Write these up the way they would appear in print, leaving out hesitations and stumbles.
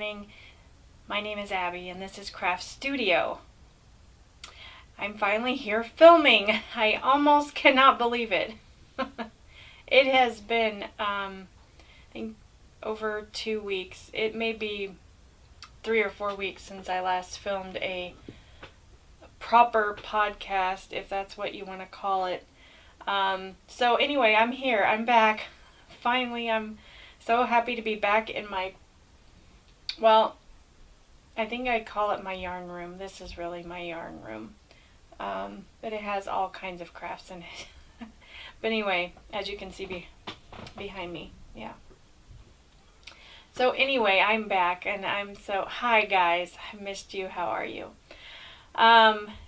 morning. My name is Abby and this is Craft Studio. I'm finally here filming. I almost cannot believe it. It has been, I think, over 2 weeks. It may be 3 or 4 weeks since I last filmed a proper podcast, if that's what you want to call it. So anyway, I'm here. I'm back. Finally, I'm so happy to be back in my, well, I think I call it my yarn room. This is really my yarn room. But it has all kinds of crafts in it. But anyway, as you can see behind me, yeah. So anyway, I'm back and hi guys, I missed you, how are you?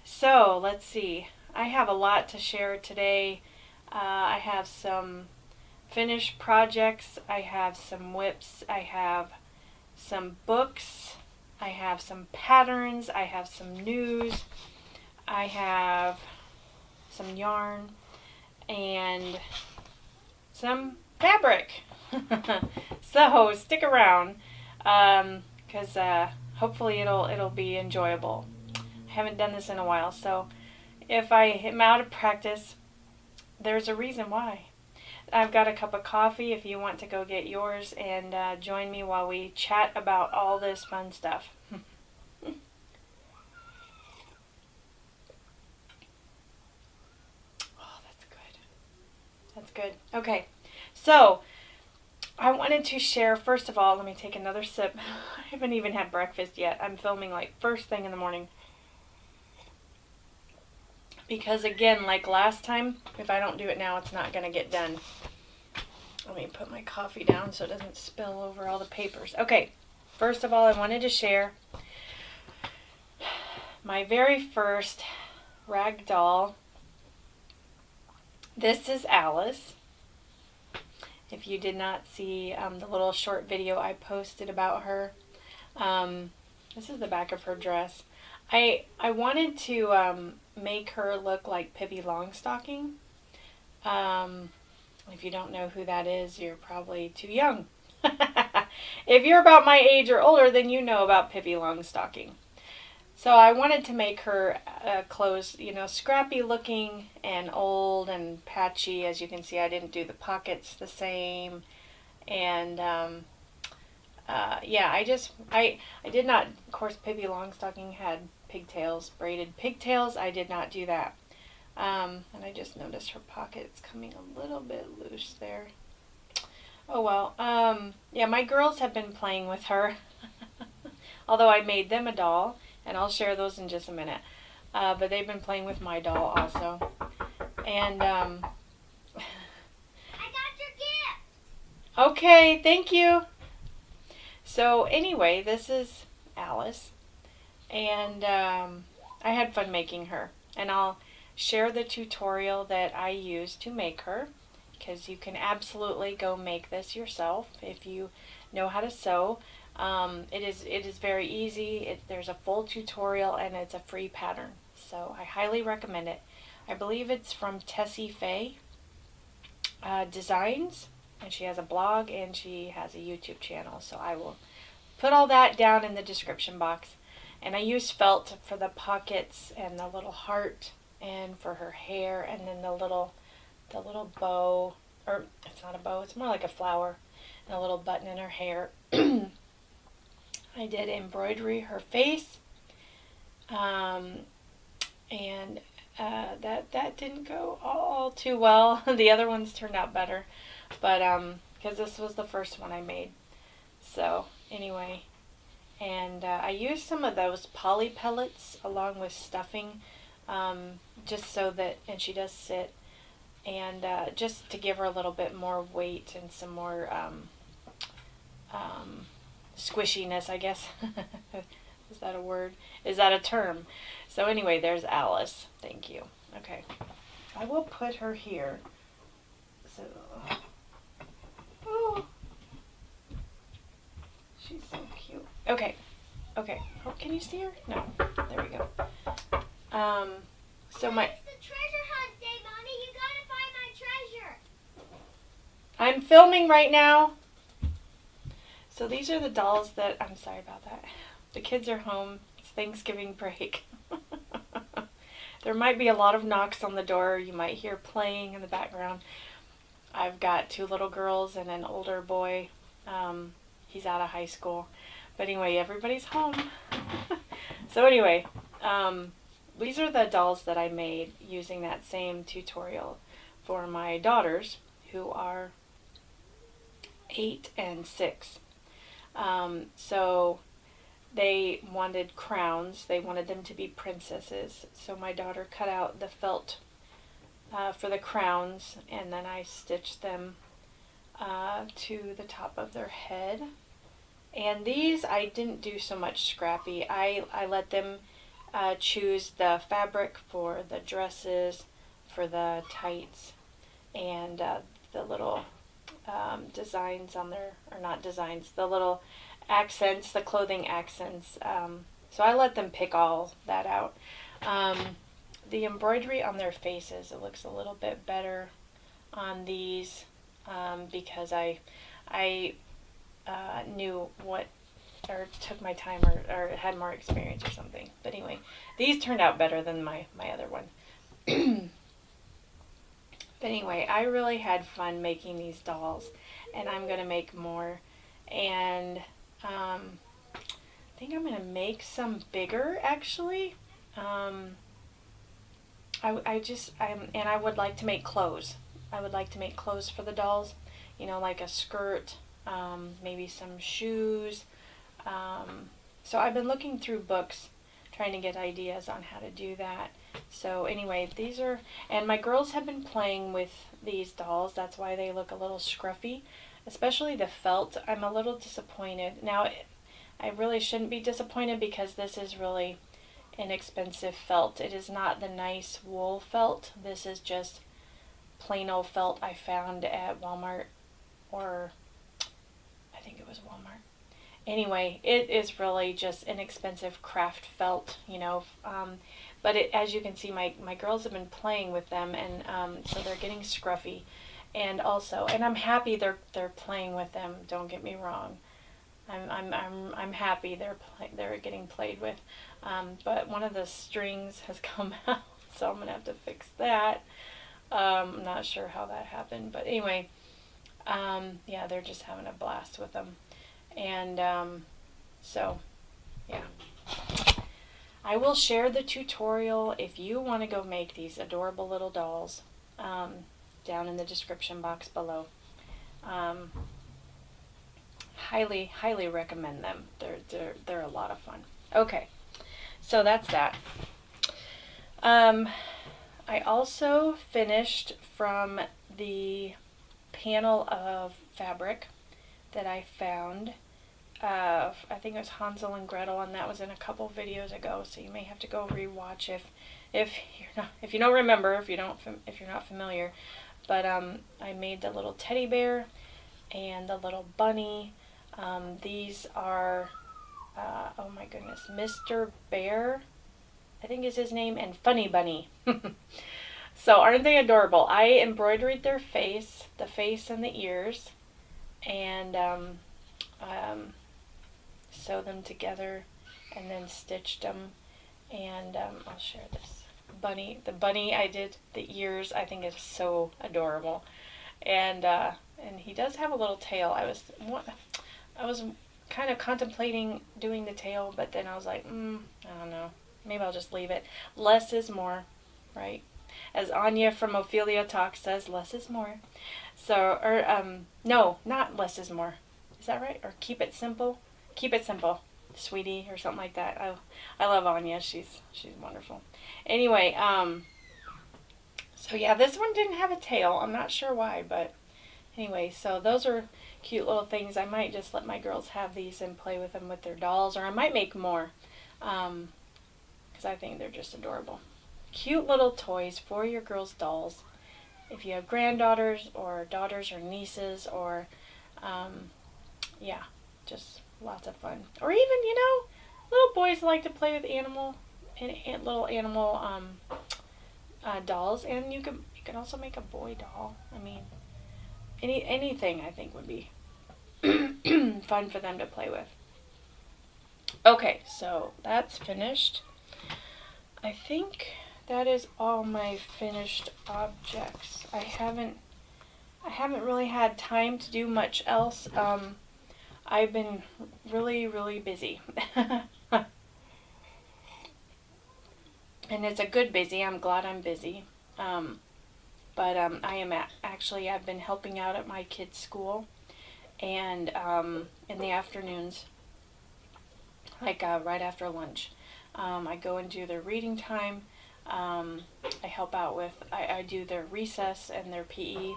So let's see, I have a lot to share today. I have some finished projects, I have some whips, I have some books, I have some patterns, I have some news, I have some yarn, and some fabric. So stick around, because hopefully it'll be enjoyable. I haven't done this in a while, so if I am out of practice, there's a reason why. I've got a cup of coffee if you want to go get yours and join me while we chat about all this fun stuff. That's good. Okay, so I wanted to share, first of all, let me take another sip. I haven't even had breakfast yet. I'm filming like first thing in the morning. Because again, like last time, if I don't do it now, it's not going to get done. Let me put my coffee down so it doesn't spill over all the papers. Okay, first of all, I wanted to share my very first rag doll. This is Alice. If you did not see the little short video I posted about her, this is the back of her dress. I wanted to make her look like Pippi Longstocking. If you don't know who that is, you're probably too young. If you're about my age or older, then you know about Pippi Longstocking. So I wanted to make her clothes, you know, scrappy looking and old and patchy. As you can see, I didn't do the pockets the same. And yeah, I did not, of course, Pippi Longstocking had pigtails, braided pigtails. I did not do that. And I just noticed her pocket's coming a little bit loose there. Oh well, yeah, my girls have been playing with her. Although I made them a doll. And I'll share those in just a minute. But they've been playing with my doll also. And, I got your gift! Okay, thank you. So, anyway, this is Alice. And, I had fun making her. And I'll share the tutorial that I used to make her. Because you can absolutely go make this yourself if you know how to sew. It is very easy. There's a full tutorial and it's a free pattern. So I highly recommend it. I believe it's from Tessie Faye Designs. And she has a blog and she has a YouTube channel. So I will put all that down in the description box. And I used felt for the pockets and the little heart and for her hair and then the little bow. Or it's not a bow, it's more like a flower. And a little button in her hair. I did embroidery her face, and that didn't go all too well. The other ones turned out better, but because this was the first one I made. So anyway, and I used some of those poly pellets along with stuffing, just so that, and she does sit, and just to give her a little bit more weight and some more squishiness, I guess. Is that a word? Is that a term? So anyway, there's Alice. Thank you. Okay. I will put her here. So, oh, she's so cute. Okay. Okay. Oh, can you see her? No. There we go. So my... It's the treasure hunt day, Mommy. You gotta find my treasure. I'm filming right now. So these are the dolls that, I'm sorry about that. The kids are home. It's Thanksgiving break. There might be a lot of knocks on the door. You might hear playing in the background. I've got 2 little girls and an older boy. He's out of high school. But anyway, everybody's home. So anyway, these are the dolls that I made using that same tutorial for my daughters, who are 8 and 6. So they wanted crowns. They wanted them to be princesses. So my daughter cut out the felt for the crowns, and then I stitched them to the top of their head. And these I didn't do so much scrappy. I let them choose the fabric for the dresses, for the tights, and the little designs on their, or not designs, the little accents, the clothing accents. So I let them pick all that out. The embroidery on their faces, it looks a little bit better on these because I knew what, or took my time, or had more experience or something. But anyway, these turned out better than my other one. But anyway, I really had fun making these dolls, and I'm going to make more. And I think I'm going to make some bigger, actually. And I would like to make clothes. I would like to make clothes for the dolls, you know, like a skirt, maybe some shoes. So I've been looking through books, trying to get ideas on how to do that. So anyway, these are, and my girls have been playing with these dolls. That's why they look a little scruffy, especially the felt. I'm a little disappointed. Now, I really shouldn't be disappointed because this is really inexpensive felt. It is not the nice wool felt. This is just plain old felt I found at Walmart, or I think it was Walmart. Anyway, it is really just inexpensive craft felt, you know. But as you can see, my girls have been playing with them, and so they're getting scruffy. And also, and I'm happy they're playing with them. Don't get me wrong. I'm happy they're getting played with. But one of the strings has come out, so I'm gonna have to fix that. I'm not sure how that happened, but anyway, yeah, they're just having a blast with them. And so, yeah. I will share the tutorial if you want to go make these adorable little dolls down in the description box below. Highly, highly recommend them. They're a lot of fun. Okay, so that's that. I also finished from the panel of fabric that I found. I think it was Hansel and Gretel, and that was in a couple videos ago. So you may have to go rewatch if you don't remember, if you're not familiar. But I made the little teddy bear and the little bunny. These are oh my goodness, Mr. Bear, I think is his name, and Funny Bunny. So aren't they adorable? I embroidered their face, the face and the ears, and sewed them together and then stitched them. And I'll share this bunny. The bunny, I did the ears. I think it's so adorable, and he does have a little tail. I was kind of contemplating doing the tail, but then I was like, I don't know. Maybe I'll just leave it. Less is more, right? As Anya from Ophelia Talk says, less is more. So, or no, not less is more. Is that right? Or keep it simple. Keep it simple, sweetie, or something like that. I love Anya. She's wonderful. Anyway, so yeah, this one didn't have a tail. I'm not sure why, but anyway, so those are cute little things. I might just let my girls have these and play with them with their dolls, or I might make more, because I think they're just adorable. Cute little toys for your girls' dolls. If you have granddaughters or daughters or nieces, or yeah, just lots of fun. Or even, you know, little boys like to play with little animal dolls, and you can also make a boy doll. I mean, anything I think would be fun for them to play with. Okay, so that's finished. I think that is all my finished objects. I haven't really had time to do much else. I've been really busy. And it's a good busy. I'm glad I'm busy. But I am actually, I've been helping out at my kids' school, and in the afternoons, like right after lunch, I go and do their reading time. I help out with, I do their recess and their PE,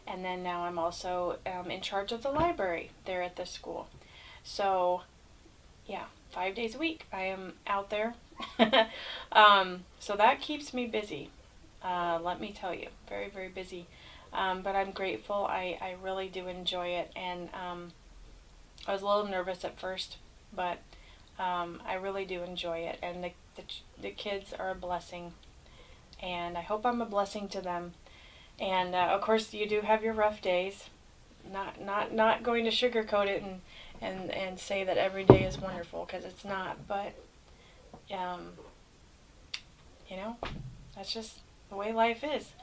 and then now I'm also in charge of the library there at the school. So yeah, 5 days a week I am out there. So that keeps me busy. Let me tell you, very busy. But I'm grateful. I really do enjoy it, and I was a little nervous at first, but I really do enjoy it, and the kids are a blessing, and I hope I'm a blessing to them. And of course, you do have your rough days. Not going to sugarcoat it and say that every day is wonderful, because it's not. But you know, that's just the way life is.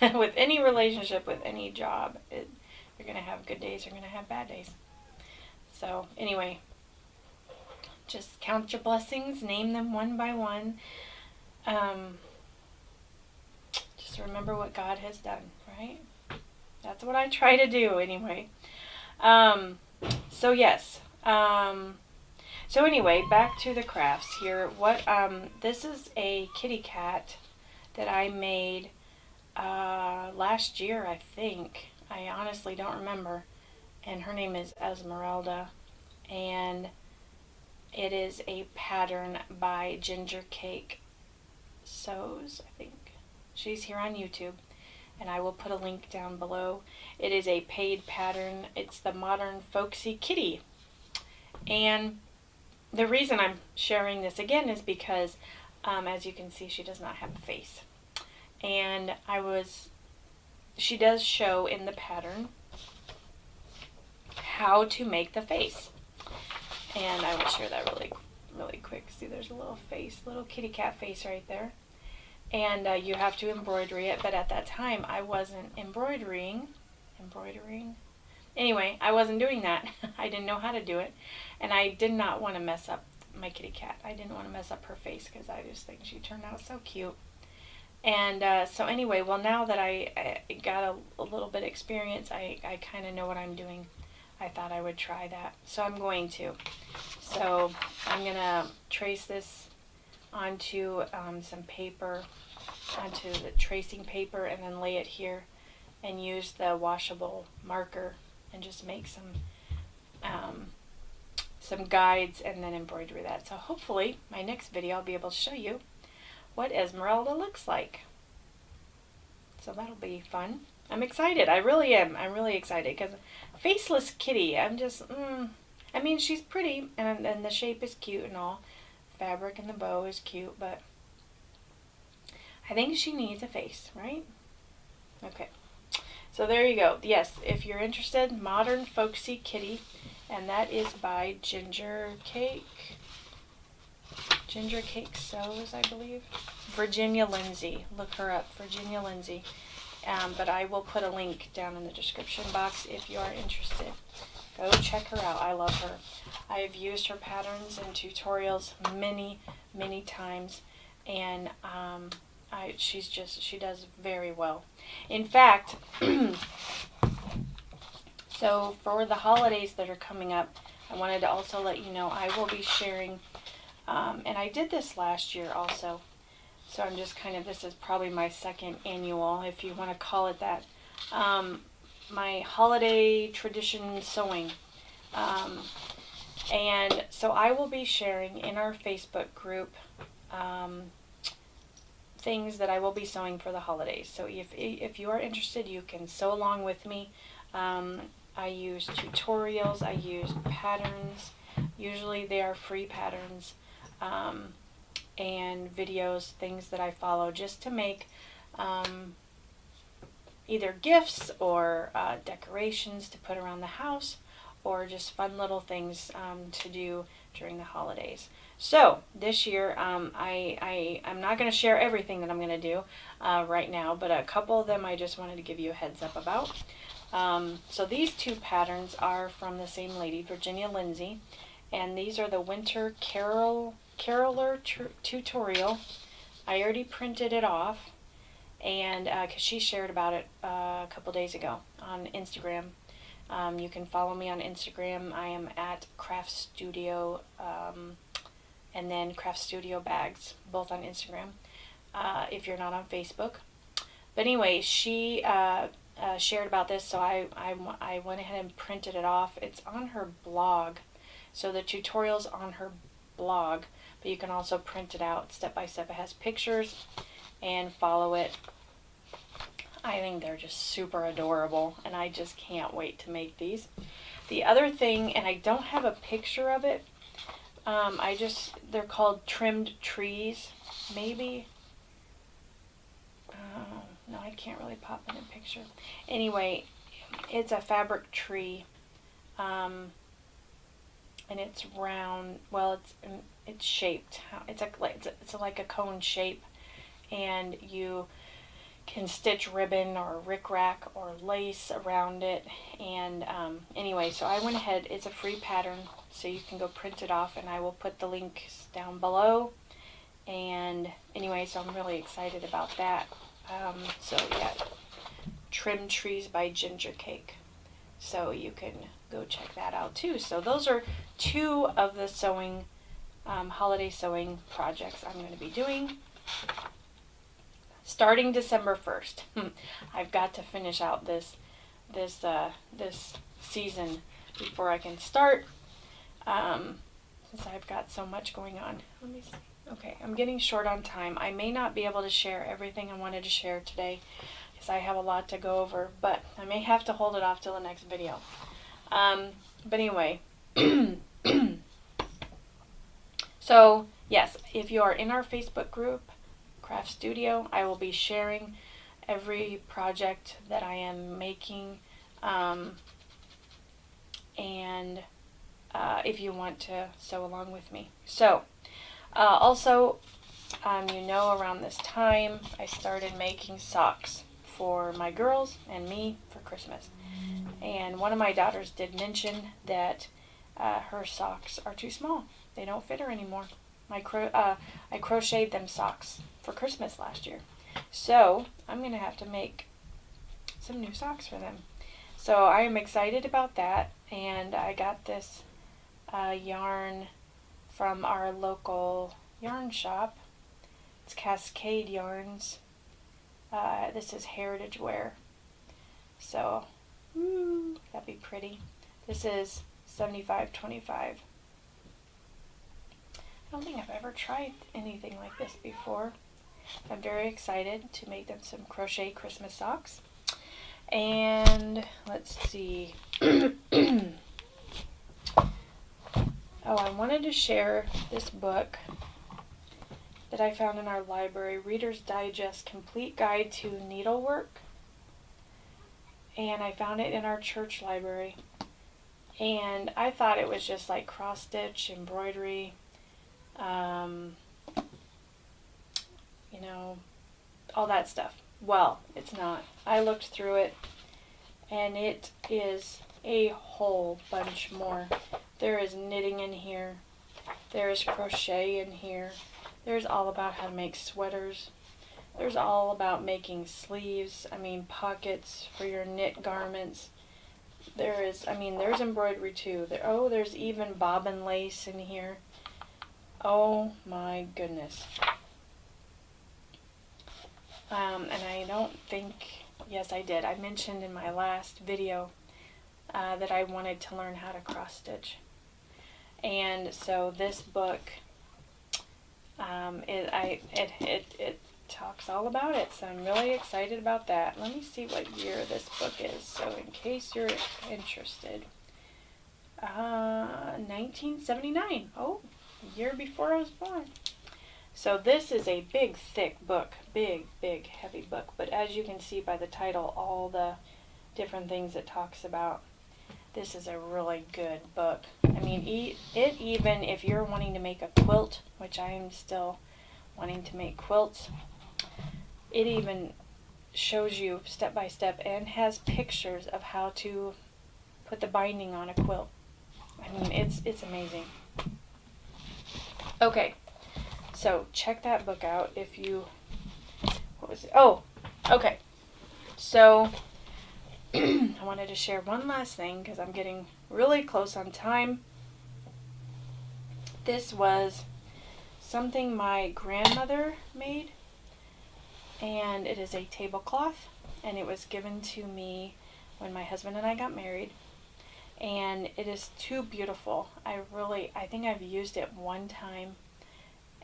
With any relationship, with any job, you're going to have good days, you're going to have bad days. So anyway, just count your blessings, name them one by one. Just remember what God has done, right? That's what I try to do anyway. So yes. So anyway, back to the crafts here. This is a kitty cat that I made last year, I think. I honestly don't remember. And her name is Esmeralda. And it is a pattern by Ginger Cake Sews, I think. She's here on YouTube, and I will put a link down below. It is a paid pattern. It's the modern Folksy Kitty. And the reason I'm sharing this again is because, as you can see, she does not have a face. And she does show in the pattern how to make the face. And I will share that really quick. See, there's a little face, little kitty cat face right there. And you have to embroidery it, but at that time I wasn't embroidering. Anyway, I wasn't doing that. I didn't know how to do it, and I did not want to mess up my kitty cat. I didn't want to mess up her face, because I just think she turned out so cute. And so anyway, well, now that I got a little bit of experience, I kind of know what I'm doing. I thought I would try that, so I'm going to. So I'm going to trace this onto some paper, onto the tracing paper, and then lay it here and use the washable marker and just make some guides and then embroider that. So hopefully my next video I'll be able to show you what Esmeralda looks like. So that'll be fun. I'm excited. I really am. I'm really excited, because faceless kitty, I'm just, I mean, she's pretty, and the shape is cute and all. Fabric and the bow is cute, but I think she needs a face, right? Okay. So there you go. Yes, if you're interested, Modern Folksy Kitty, and that is by Ginger Cake Sews, I believe. Virginia Lindsay. Look her up, Virginia Lindsay. But I will put a link down in the description box if you are interested. Go check her out. I love her. I have used her patterns and tutorials many times, and she does very well. In fact, so for the holidays that are coming up, I wanted to also let you know I will be sharing, and I did this last year also, so I'm just this is probably my second annual, if you want to call it that, my holiday tradition sewing. And so I will be sharing in our Facebook group things that I will be sewing for the holidays. So if you are interested, you can sew along with me. I use tutorials, I use patterns. Usually they are free patterns, and videos, things that I follow just to make either gifts or decorations to put around the house, or just fun little things to do during the holidays. So this year, I'm not going to share everything that I'm going to do right now, but a couple of them I just wanted to give you a heads up about. So these two patterns are from the same lady, Virginia Lindsay, and these are the Winter Caroler tutorial. I already printed it off, and because she shared about it a couple days ago on Instagram. You can follow me on Instagram. I am at Craft Studio, and then Craft Studio Bags, both on Instagram, if you're not on Facebook. But anyway, she shared about this, so I went ahead and printed it off. It's on her blog, so the tutorial's on her blog, but you can also print it out step by step. It has pictures, and follow it. I think they're just super adorable, and I just can't wait to make these. The other thing, and I don't have a picture of it, they're called trimmed trees, maybe. No, I can't really pop in a picture. Anyway, it's a fabric tree, and it's round. Well, it's shaped. It's like a cone shape, and you can stitch ribbon or rickrack or lace around it. And anyway, so I went ahead. It's a free pattern, so you can go print it off, and I will put the links down below. And anyway, so I'm really excited about that. So yeah, Trim Trees by Ginger Cake. So you can go check that out too. So those are two of the sewing, holiday sewing projects I'm going to be doing. Starting December 1st. I've got to finish out this season before I can start, since I've got so much going on. Let me see. Okay, I'm getting short on time. I may not be able to share everything I wanted to share today, because I have a lot to go over, but I may have to hold it off till the next video. But anyway, so yes, if you are in our Facebook group, Craft Studio, I will be sharing every project that I am making, and if you want to sew along with me. So also, around this time I started making socks for my girls and me for Christmas, and one of my daughters did mention that her socks are too small. They don't fit her anymore. I crocheted them socks for Christmas last year, so I'm going to have to make some new socks for them. So I am excited about that, and I got this yarn from our local yarn shop. It's Cascade Yarns. This is Heritage Wear, so that'd be pretty. This is 75/25. I don't think I've ever tried anything like this before. I'm very excited to make them some crochet Christmas socks. And let's see. Oh, I wanted to share this book that I found in our library, Reader's Digest Complete Guide to Needlework. And I found it in our church library. And I thought it was just like cross stitch, embroidery, all that stuff. Well, it's not. I looked through it, and it is a whole bunch more. There is knitting in here. There is crochet in here. There's all about how to make sweaters. There's all about making sleeves, pockets for your knit garments. There's embroidery too. There's even bobbin lace in here. Oh my goodness. And I don't think, yes I did. I mentioned in my last video that I wanted to learn how to cross stitch. And so this book, it talks all about it. So I'm really excited about that. Let me see what year this book is, so in case you're interested. 1979. Oh, a year before I was born. So this is a big, thick book. Big, heavy book. But as you can see by the title, all the different things it talks about. this is a really good book. I mean, it even, if you're wanting to make a quilt, which I am still wanting to make quilts, it even shows you step by step and has pictures of how to put the binding on a quilt. I mean, it's amazing. Okay, so check that book out if you, what was it? Oh, okay. So I wanted to share one last thing because I'm getting really close on time. This was something my grandmother made, and it is a tablecloth, and it was given to me when my husband and I got married, and it is too beautiful. I think I've used it one time,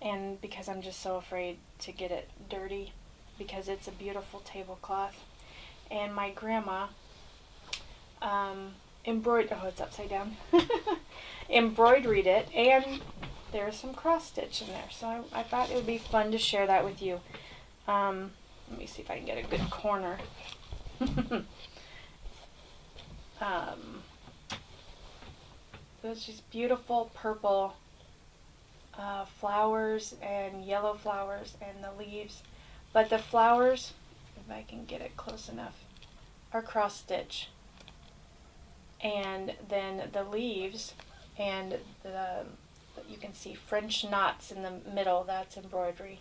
and because I'm just so afraid to get it dirty, because it's a beautiful tablecloth. And my grandma it's upside down, embroidered it, and there's some cross stitch in there, so I thought it would be fun to share that with you. Let me see if I can get a good corner. There's just beautiful purple flowers and yellow flowers and the leaves, but the flowers, if I can get it close enough, are cross stitch, and then the leaves and you can see French knots in the middle, that's embroidery,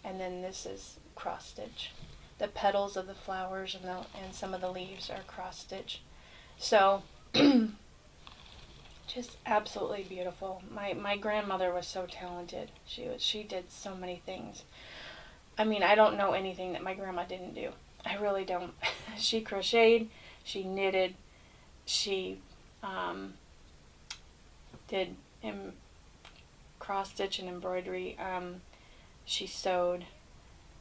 and then this is cross stitch. The petals of the flowers and some of the leaves are cross stitch. So just absolutely beautiful. My grandmother was so talented. She did so many things. I mean, I don't know anything that my grandma didn't do. I really don't. She crocheted, she knitted, she did cross stitch and embroidery. She sewed.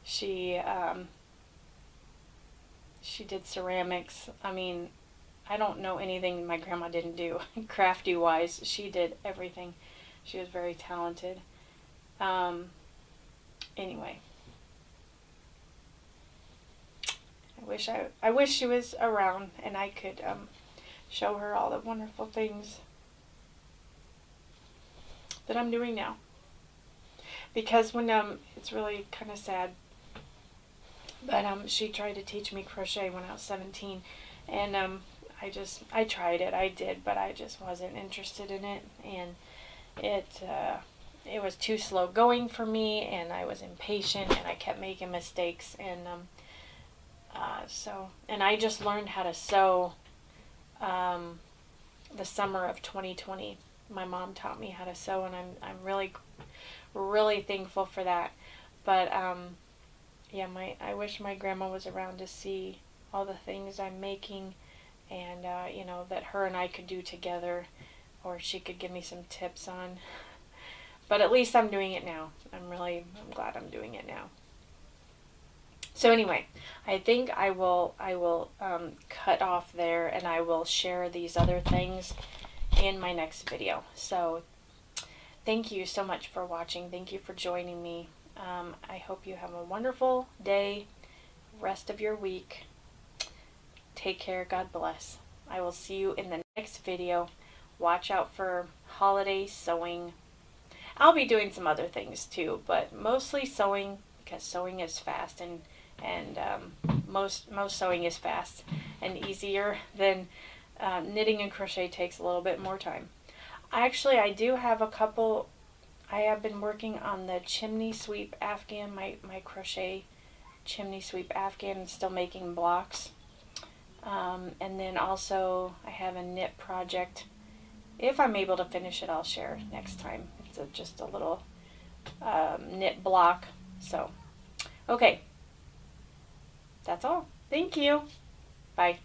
She did ceramics. I mean, I don't know anything my grandma didn't do. Crafty wise, she did everything. She was very talented. Anyway, I wish she was around and I could show her all the wonderful things that I'm doing now. Because when it's really kind of sad, but she tried to teach me crochet when I was 17, and I tried it, I did, but I just wasn't interested in it, and it was too slow going for me, and I was impatient, and I kept making mistakes, and and I just learned how to sew the summer of 2020. My mom taught me how to sew, and I'm really thankful for that. But yeah, I wish my grandma was around to see all the things I'm making, and you know, that her and I could do together, or she could give me some tips on. But at least I'm doing it now. I'm glad I'm doing it now. So anyway, I think I will cut off there, and I will share these other things in my next video. So thank you so much for watching. Thank you for joining me. I hope you have a wonderful day, rest of your week. Take care. God bless. I will see you in the next video. Watch out for holiday sewing. I'll be doing some other things too, but mostly sewing, because sewing is fast, and most sewing is fast and easier than knitting and crochet. Takes a little bit more time. Actually, I do have a couple. I have been working on the chimney sweep Afghan, my crochet chimney sweep Afghan, and still making blocks. And then also I have a knit project. If I'm able to finish it, I'll share next time. It's just a little knit block. So, okay. That's all. Thank you. Bye.